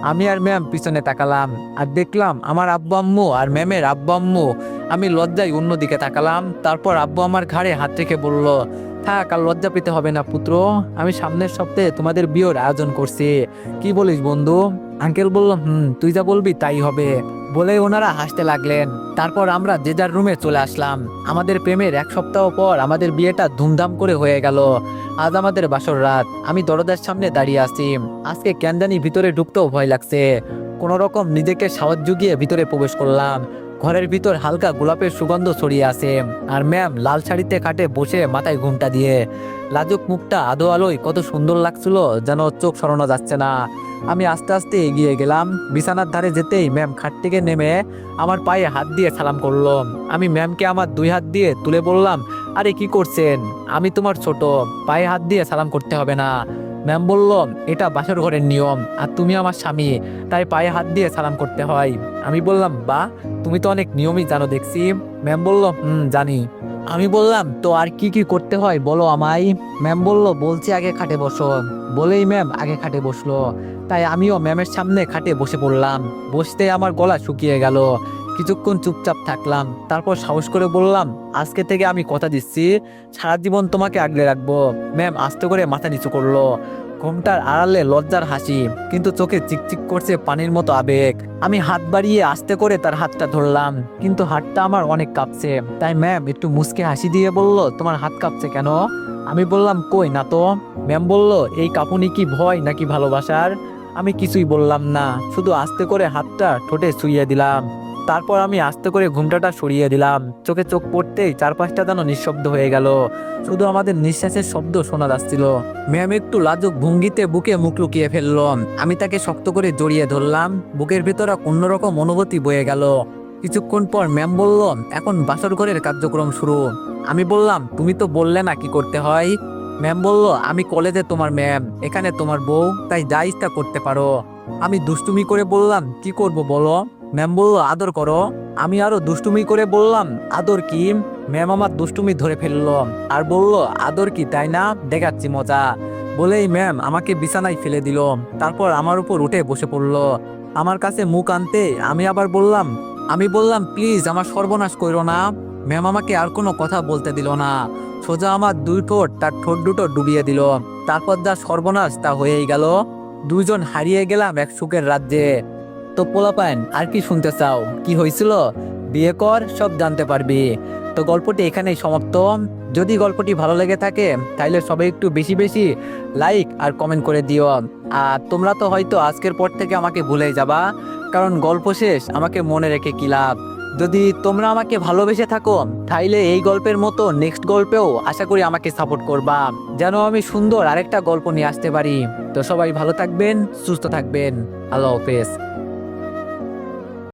আমি আর ম্যাম পিছনে তাকালাম আর দেখলাম আমার আব্বু আম্মু আর ম্যামের আব্বু আম্মু। আমি লজ্জায় অন্যদিকে তাকালাম, তারপর আব্বু আমার ঘাড়ে হাত রেখে বলল থাক, আর লজ্জা পেতে হবে না পুত্র, আমি সামনের সপ্তাহে তোমাদের বিয়ের আয়োজন করছি। কি বলিস বন্ধু? আঙ্কেল বলল তুই যা বলবি তাই হবে। বলে ওনারা হাসতে লাগলেন। তারপর আমরা যে যার রুমে চলে আসলাম। আমাদের প্রেমের 1 সপ্তাহ পর আমাদের বিয়েটা ধুমধাম করে হয়ে গেল। আজ আমাদের বাসর রাত। আমি দরজার সামনে দাঁড়িয়ে আছি। আজকে কেন জানি ভিতরে ঢুকতেও ভয় লাগছে। কোনো রকম নিজেকে সাহস জুগিয়ে ভিতরে প্রবেশ করলাম। ঘরের ভিতর হালকা গোলাপের সুগন্ধ ছড়িয়ে আছে, আর ম্যাম লাল শাড়িতে খাটে বসে মাথায় ঘুমটা দিয়ে। লাজুক মুখটা আদো আলোয় কত সুন্দর লাগছিল, যেন চোখ সরানো যাচ্ছে না। আমি আস্তে আস্তে এগিয়ে গেলাম। বিছানার ধারে যেতেই ম্যাম খাট থেকে নেমে আমার পায়ে হাত দিয়ে সালাম করলো। আমি ম্যামকে আমার 2 হাত দিয়ে তুলে বললাম আরে কি করছেন? আমি তোমার ছোট, পায়ে হাত দিয়ে সালাম করতে হবে না। ম্যাম বলল এটা বাসর ঘরের নিয়ম, আর তুমি আমার স্বামী, তাই পায়ে হাত দিয়ে সালাম করতে হয়। আমি বললাম বাহ, তুমি তো অনেক নিয়মই জানো দেখছি। ম্যাম বলল জানি। আমি বললাম তো আর কি কি করতে হয় বলো আমায়। ম্যাম বলল বলছি আগে খাটে বসো। বলেই ম্যাম আগে খাটে বসলো। তাই আমিও ম্যামের সামনে খাটে বসে পড়লাম। বসতে আমার গলা শুকিয়ে গেল। কিছুক্ষণ চুপচাপ থাকলাম, তারপর সাহস করে বললাম আজকে থেকে আমি কথা দিচ্ছি সারা জীবন তোমাকে আগলে রাখবো। ম্যাম আস্তে করে মাথা নিচু করলো। ঘোমটার আড়ালে লজ্জার হাসি, কিন্তু চোখে চিকচিক করছে পানির মতো আবেগ। আমি হাত বাড়িয়ে আস্তে করে তার হাতটা ধরলাম, কিন্তু হাতটা আমার অনেক কাঁপছে। তাই ম্যাম একটু মুচকে হাসি দিয়ে বলল তোমার হাত কাঁপছে কেন? আমি বললাম কই না তো। ম্যাম বলল এই কাঁপুনি কি ভয় নাকি ভালোবাসার? আমি কিছুই বললাম না, শুধু আস্তে করে হাতটা ঠোঁটে ছুঁয়ে দিলাম। তারপর আমি আস্তে করে ঘুমটাটা সরিয়ে দিলাম। চোখে চোখ পড়তেই চারপাশটা যেন নিঃশব্দ হয়ে গেল, শুধু আমাদের নিঃশ্বাসের শব্দ শোনা যাচ্ছিল। ম্যাম একটু লাজুক ভঙ্গিতে বুকে মুখ লুকিয়ে ফেলল। আমি তাকে শক্ত করে জড়িয়ে ধরলাম। বুকের ভেতর অন্যরকম অনুভূতি বয়ে গেল। কিছুক্ষণ পর ম্যাম বলল এখন বাসর ঘরের কার্যক্রম শুরু। আমি বললাম তুমি তো বললে না কি করতে হয়। ম্যাম বলল আমি কলেজে তোমার ম্যাম, এখানে তোমার বউ, তাই যা ইচ্ছা করতে পারো। আমি দুষ্টুমি করে বললাম কি করব বলো। ম্যাম বলল আদর করো। আমি আরো দুষ্টুমি করে বললাম আদর কি? ম্যাম আমার দুষ্টুমি ধরে ফেললো আর বলল আদর কি তাই না, দেখাচ্ছি মজা। বলেই ম্যাম আমাকে বিছানায় ফেলে দিল, তারপর আমার উপর উঠে বসে পড়লো। আমার কাছে মুখ আনতে আমি বললাম প্লিজ আমার সর্বনাশ করো না। ম্যাম আমাকে আর কোনো কথা বলতে দিল না, সোজা আমার 2 ঠোঁট তার ঠোঁট দুটো ডুবিয়ে দিল। তারপর যা সর্বনাশ তা হয়েই গেল। দুইজন হারিয়ে গেলাম এক সুখের রাজ্যে। তো পোলাপাইন আর কি শুনতে চাও? কি হয়েছিল? বিয়ে কর, সব জানতে পারবি। তো গল্পটি এখানেই সমাপ্ত। যদি গল্পটি ভালো লেগে থাকে তাহলে সবাই একটু বেশি বেশি লাইক আর কমেন্ট করে দিও। আর তোমরা তো হয়তো আজকের পর থেকে আমাকে ভুলেই যাবা, কারণ গল্প শেষ, আমাকে মনে রেখে কি লাভ। যদি তোমরা আমাকে ভালোবেসে থাকো তাইলে এই গল্পের মতো নেক্সট গল্পেও আশা করি আমাকে সাপোর্ট করবা, যেন আমি সুন্দর আরেকটা গল্প নিয়ে আসতে পারি। তো সবাই ভালো থাকবেন, সুস্থ থাকবেন। আল্লাহ হাফেজ।